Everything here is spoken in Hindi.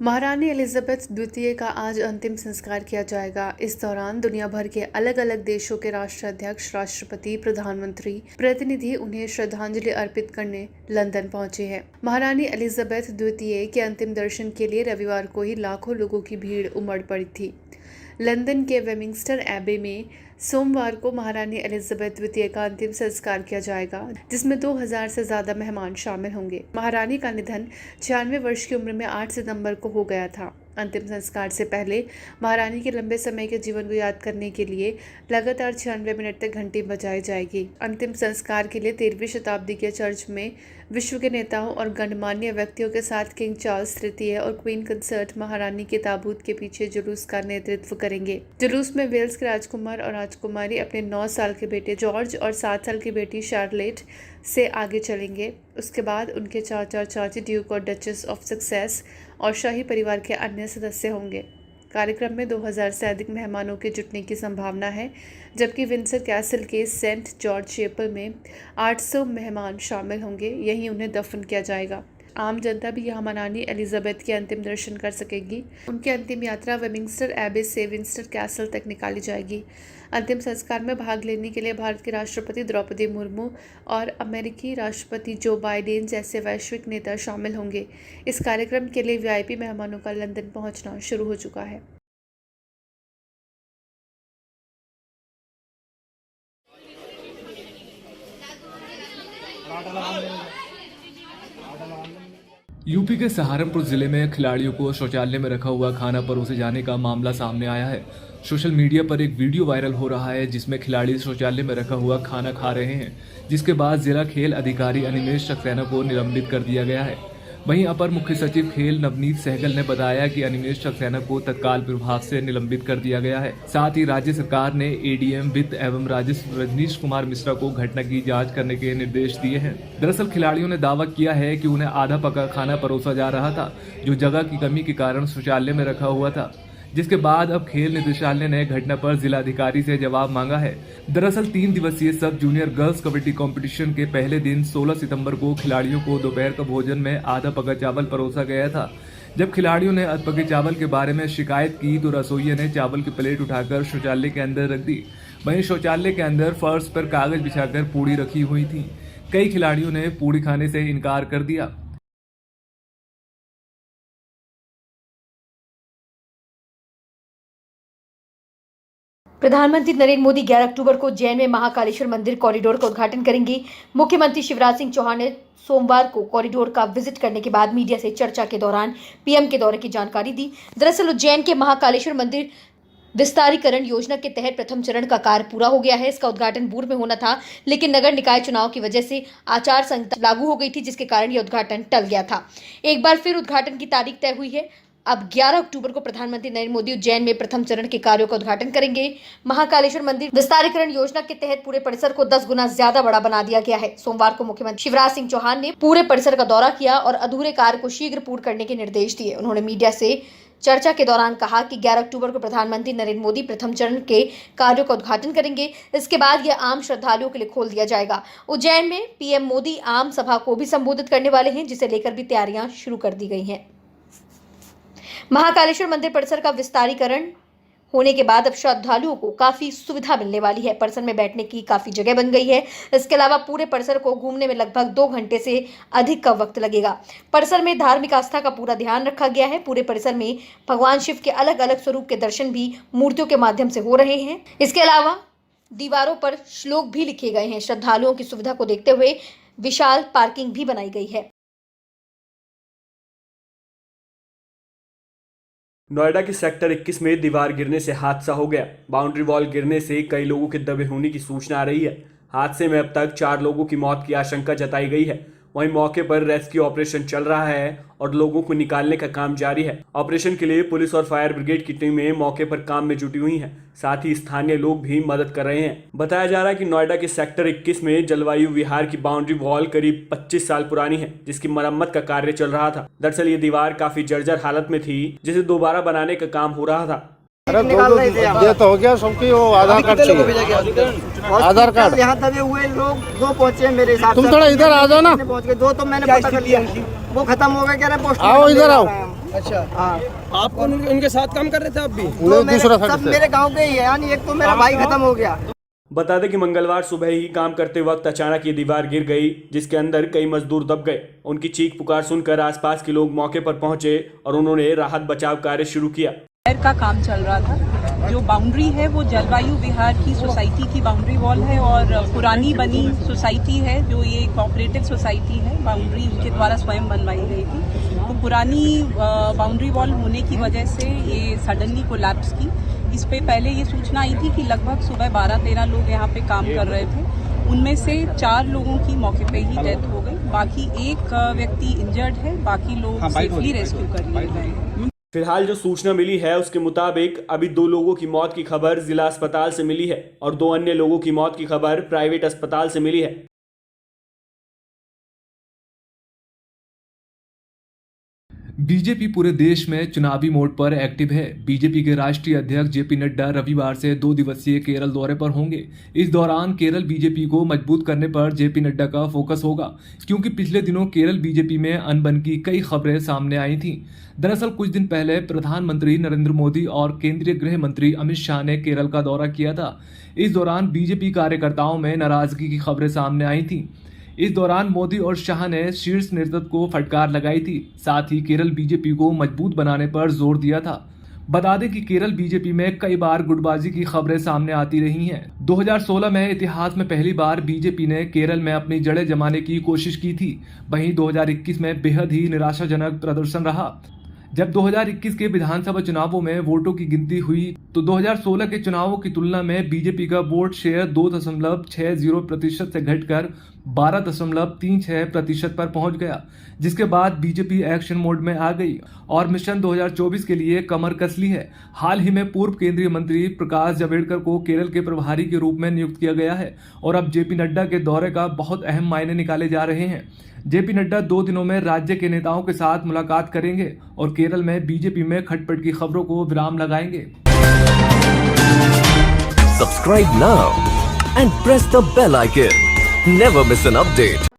महारानी एलिजाबेथ द्वितीय का आज अंतिम संस्कार किया जाएगा। इस दौरान दुनिया भर के अलग अलग देशों के राष्ट्राध्यक्ष, राष्ट्रपति, प्रधानमंत्री, प्रतिनिधि उन्हें श्रद्धांजलि अर्पित करने लंदन पहुंचे हैं। महारानी एलिजाबेथ द्वितीय के अंतिम दर्शन के लिए रविवार को ही लाखों लोगों की भीड़ उमड़ पड़ी थी। लंदन के वेस्टमिंस्टर एबे में सोमवार को महारानी एलिजाबेथ द्वितीय का अंतिम संस्कार किया जाएगा, जिसमें 2000 से ज्यादा मेहमान शामिल होंगे। महारानी का निधन 96 वर्ष की उम्र में 8 सितंबर को हो गया था। अंतिम संस्कार से पहले महारानी के लंबे समय के जीवन को याद करने के लिए लगातार 96 मिनट तक घंटी बजाई जाएगी। अंतिम संस्कार के लिए 13वीं शताब्दी के चर्च में विश्व के नेताओं और गणमान्य व्यक्तियों के साथ किंग चार्ल्स तृतीय और क्वीन कंसर्ट महारानी के ताबूत के पीछे जुलूस का नेतृत्व करेंगे। जुलूस में वेल्स के राजकुमार और राजकुमारी अपने 9 साल के बेटे जॉर्ज और 7 साल की बेटी शार्लेट से आगे चलेंगे। उसके बाद उनके चाचा और चाची, ड्यूक और डचेस ऑफ सक्सेस और शाही परिवार के अन्य सदस्य होंगे। कार्यक्रम में 2000 से अधिक मेहमानों के जुटने की संभावना है, जबकि विंडसर कैसल के सेंट जॉर्ज चैपल में 800 मेहमान शामिल होंगे। यहीं उन्हें दफन किया जाएगा। आम जनता भी यहाँ महारानी एलिजाबेथ के अंतिम दर्शन कर सकेगी। उनकी अंतिम यात्रा वेस्टमिंस्टर एबे से विंडसर कैसल तक निकाली जाएगी। अंतिम संस्कार में भाग लेने के लिए भारत के राष्ट्रपति द्रौपदी मुर्मू और अमेरिकी राष्ट्रपति जो बाइडेन जैसे वैश्विक नेता शामिल होंगे। इस कार्यक्रम के लिए वीआईपी मेहमानों का लंदन पहुंचना शुरू हो चुका है। यूपी के सहारनपुर जिले में खिलाड़ियों को शौचालय में रखा हुआ खाना परोसे जाने का मामला सामने आया है। सोशल मीडिया पर एक वीडियो वायरल हो रहा है, जिसमें खिलाड़ी शौचालय में रखा हुआ खाना खा रहे हैं, जिसके बाद जिला खेल अधिकारी अनिमेश सक्सेना को निलंबित कर दिया गया है। वहीं अपर मुख्य सचिव खेल नवनीत सहगल ने बताया कि अनिमेश सक्सेना को तत्काल प्रभाव से निलंबित कर दिया गया है। साथ ही राज्य सरकार ने एडीएम वित्त एवं राजस्व रजनीश कुमार मिश्रा को घटना की जांच करने के निर्देश दिए हैं। दरअसल खिलाड़ियों ने दावा किया है कि उन्हें आधा पका खाना परोसा जा रहा था, जो जगह की कमी के कारण शौचालय में रखा हुआ था, जिसके बाद अब खेल निदेशालय ने घटना पर जिलाधिकारी से जवाब मांगा है। दरअसल 3 दिवसीय सब जूनियर गर्ल्स कबड्डी कंपटीशन के पहले दिन 16 सितंबर को खिलाड़ियों को दोपहर का भोजन में आधा पका चावल परोसा गया था। जब खिलाड़ियों ने अध पके चावल के बारे में शिकायत की तो रसोइया ने चावल की प्लेट उठाकर शौचालय के अंदर रख दी। वहीं शौचालय के अंदर फर्श पर कागज बिछाकर पूड़ी रखी हुई थी। कई खिलाड़ियों ने पूड़ी खाने से इनकार कर दिया। प्रधानमंत्री नरेंद्र मोदी 11 अक्टूबर को उज्जैन में महाकालेश्वर मंदिर कॉरिडोर का उद्घाटन करेंगे। मुख्यमंत्री शिवराज सिंह चौहान ने सोमवार को कॉरिडोर का विजिट करने के बाद मीडिया से चर्चा के दौरान पीएम के दौरे की जानकारी दी। दरअसल उज्जैन के महाकालेश्वर मंदिर विस्तारीकरण योजना के तहत प्रथम चरण का कार्य पूरा हो गया है। इसका उद्घाटन पूर्व में होना था, लेकिन नगर निकाय चुनाव की वजह से आचार संहिता लागू हो गई थी, जिसके कारण यह उद्घाटन टल गया था। एक बार फिर उद्घाटन की तारीख तय हुई है। अब 11 अक्टूबर को प्रधानमंत्री नरेंद्र मोदी उज्जैन में प्रथम चरण के कार्यों का उद्घाटन करेंगे। महाकालेश्वर मंदिर विस्तारीकरण योजना के तहत पूरे परिसर को 10 गुना ज्यादा बड़ा बना दिया गया है। सोमवार को मुख्यमंत्री शिवराज सिंह चौहान ने पूरे परिसर का दौरा किया और अधूरे कार्य को शीघ्र पूर्ण करने के निर्देश दिए। उन्होंने मीडिया से चर्चा के दौरान कहा कि 11 अक्टूबर को प्रधानमंत्री नरेंद्र मोदी प्रथम चरण के कार्यों का उद्घाटन करेंगे। इसके बाद यह आम श्रद्धालुओं के लिए खोल दिया जाएगा। उज्जैन में पीएम मोदी आम सभा को भी संबोधित करने वाले हैं, जिसे लेकर भी तैयारियां शुरू कर दी गई हैं। महाकालेश्वर मंदिर परिसर का विस्तारीकरण होने के बाद अब श्रद्धालुओं को काफी सुविधा मिलने वाली है। परिसर में बैठने की काफी जगह बन गई है। इसके अलावा पूरे परिसर को घूमने में लगभग 2 घंटे से अधिक का वक्त लगेगा। परिसर में धार्मिक आस्था का पूरा ध्यान रखा गया है। पूरे परिसर में भगवान शिव के अलग अलग स्वरूप के दर्शन भी मूर्तियों के माध्यम से हो रहे हैं। इसके अलावा दीवारों पर श्लोक भी लिखे गए हैं। श्रद्धालुओं की सुविधा को देखते हुए विशाल पार्किंग भी बनाई गई है। नोएडा के सेक्टर 21 में दीवार गिरने से हादसा हो गया। बाउंड्री वॉल गिरने से कई लोगों के दबे होने की सूचना आ रही है। हादसे में अब तक 4 लोगों की मौत की आशंका जताई गई है। वहीं मौके पर रेस्क्यू ऑपरेशन चल रहा है और लोगों को निकालने का काम जारी है। ऑपरेशन के लिए पुलिस और फायर ब्रिगेड की टीमें मौके पर काम में जुटी हुई हैं। साथ ही स्थानीय लोग भी मदद कर रहे हैं। बताया जा रहा है कि नोएडा के सेक्टर 21 में जलवायु विहार की बाउंड्री वॉल करीब 25 साल पुरानी है, जिसकी मरम्मत का कार्य चल रहा था। दरअसल ये दीवार काफी जर्जर हालत में थी, जिसे दोबारा बनाने का काम हो रहा था। अरे ये तो हो गया सबकी, वो आधार कार्ड चाहिए। आधार कार्ड यहाँ दबे हुए लोग 2 पहुँचे मेरे हिसाब से। तुम थोड़ा इधर आ जाओ ना। पहुँच गए 2 तो मैंने पता कर लिया, वो खत्म हो गया। कह रहे पोस्ट आओ इधर आओ। अच्छा, हाँ आप उनके साथ काम कर रहे थे आप भी? तो उन्हें दूसरा सब साइड से मेरे गांव के ही है, यानी एक तो मेरा भाई खत्म हो गया। बता दें कि मंगलवार सुबह ही काम करते वक्त अचानक ये दीवार गिर गई, जिसके अंदर कई मजदूर दब गए। उनकी चीख पुकार सुनकर आसपास के लोग मौके पर पहुंचे और उन्होंने राहत बचाव कार्य शुरू किया। शहर का काम चल रहा था। जो बाउंड्री है वो जलवायु विहार की सोसाइटी की बाउंड्री वॉल है और पुरानी बनी सोसाइटी है, जो ये कोऑपरेटिव सोसाइटी है, बाउंड्री उनके द्वारा स्वयं बनवाई गई थी। तो पुरानी बाउंड्री वॉल होने की वजह से ये सडनली कोलैप्स की। इस पे पहले ये सूचना आई थी कि लगभग सुबह 12-13 लोग यहाँ पे काम कर रहे थे। उनमें से 4 लोगों की मौके पे ही डेथ हो गई, बाकी एक व्यक्ति इंजर्ड है, बाकी लोग सेफली रेस्क्यू कर लिए गए। फिलहाल जो सूचना मिली है उसके मुताबिक अभी 2 लोगों की मौत की खबर जिला अस्पताल से मिली है और 2 अन्य लोगों की मौत की खबर प्राइवेट अस्पताल से मिली है। बीजेपी पूरे देश में चुनावी मोड पर एक्टिव है। बीजेपी के राष्ट्रीय अध्यक्ष जेपी नड्डा रविवार से 2 दिवसीय केरल दौरे पर होंगे। इस दौरान केरल बीजेपी को मजबूत करने पर जेपी नड्डा का फोकस होगा, क्योंकि पिछले दिनों केरल बीजेपी में अनबन की कई खबरें सामने आई थीं। दरअसल कुछ दिन पहले प्रधानमंत्री नरेंद्र मोदी और केंद्रीय गृह मंत्री अमित शाह ने केरल का दौरा किया था। इस दौरान बीजेपी कार्यकर्ताओं में नाराजगी की खबरें सामने आई थीं। इस दौरान मोदी और शाह ने शीर्ष नेतृत्व को फटकार लगाई थी, साथ ही केरल बीजेपी को मजबूत बनाने पर जोर दिया था। बता दें कि केरल बीजेपी में कई बार गुटबाजी की खबरें सामने आती रही हैं। 2016 में इतिहास में पहली बार बीजेपी ने केरल में अपनी जड़ें जमाने की कोशिश की थी। वहीं 2021 में बेहद ही निराशाजनक प्रदर्शन रहा। जब 2021 के विधानसभा चुनावों में वोटों की गिनती हुई तो 2016 के चुनावों की तुलना में बीजेपी का वोट शेयर 2.60% से घटकर 12.36% पर पहुंच गया, जिसके बाद बीजेपी एक्शन मोड में आ गई और मिशन 2024 के लिए कमर कस ली है। हाल ही में पूर्व केंद्रीय मंत्री प्रकाश जावड़ेकर को केरल के प्रभारी के रूप में नियुक्त किया गया है और अब जेपी नड्डा के दौरे का बहुत अहम मायने निकाले जा रहे हैं। जेपी नड्डा 2 दिनों में राज्य के नेताओं के साथ मुलाकात करेंगे और केरल में बीजेपी में खटपट की खबरों को विराम लगाएंगे। Subscribe now and press the bell icon. Never miss an update.